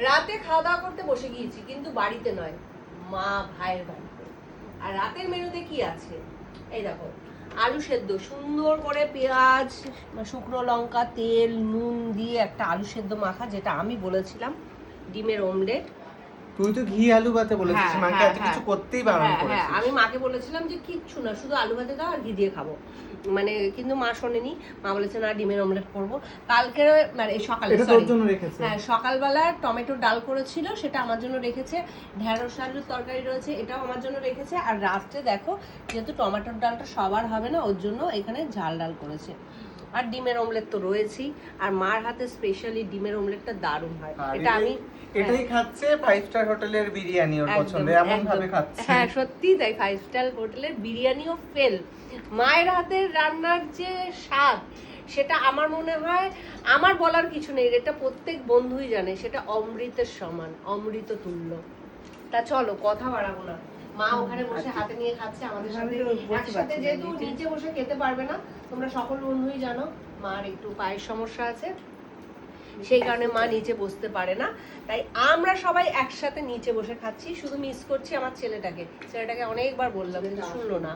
রাতে খাওয়া দাওয়া করতে বসে গিয়েছি, কিন্তু বাড়িতে নয়, মা ভাইয়ের বাড়িতে। আর রাতের মেনুতে কি আছে এই দেখো, আলু সেদ্ধ সুন্দর করে পেঁয়াজ, শুকনো লঙ্কা, তেল, নুন দিয়ে একটা আলু সেদ্ধ মাখা, যেটা আমি বলেছিলাম, ডিমের অমলেট। তুই তো ঘি আলু ভাতে বলেছিস, মাকে এত কিছু করতেই বারণ করেছিস। আমি মাকে বলেছিলাম যে কিচ্ছু না, শুধু আলু ভাতে দাও আর ঘি দিয়ে খাবো, মানে কিন্তু মা শোনেনি। মা বলেছে না, ডিমের অমলেট করবো। কালকে মানে সকালে, হ্যাঁ, সকালবেলা টমেটোর ডাল করেছিল, সেটা আমার জন্য রেখেছে। ঢেঁড়স আলুর তরকারি রয়েছে, এটাও আমার জন্য রেখেছে। আর রাত্রে দেখো, যেহেতু টমেটোর ডালটা সবার হবে না, ওর জন্য এখানে ঝাল ডাল করেছে। আর ডিমের অমলেট তো রয়েছেই। আর মার হাতে স্পেশালি ডিমের অমলেটটা দারুণ হয়। এটা আমি এটাই খাচ্ছে 5 স্টার হোটেলের বিরিয়ানি, ওর পছন্দ, এমন ভাবে খাচ্ছে। হ্যাঁ সত্যি তাই, 5 স্টার হোটেলের বিরিয়ানিও ফেল। মায়ের হাতের রান্নার যে স্বাদ, সেটা আমার মনে হয়, আমার বলার কিছু নেই, এটা প্রত্যেক বন্ধুই জানে, সেটা অমৃতের সমান, অমৃত তুল্য। তা চলো কথা বাড়াবো না, মা ওখানে বসে হাতে নিয়ে খাচ্ছে আমাদের সাথে একসাথে। যেহেতু নিচে বসে খেতে পারবে না, তোমরা সকল বন্ধুই জানো মার একটু পায়ের সমস্যা আছে, সেই কারণে মা নিচে বসতে পারে না। তাই আমরা সবাই একসাথে নিচে বসে খাচ্ছি। শুধু মিস করছি আমার ছেলেটাকে অনেকবার বললাম, কিন্তু শুনলো না।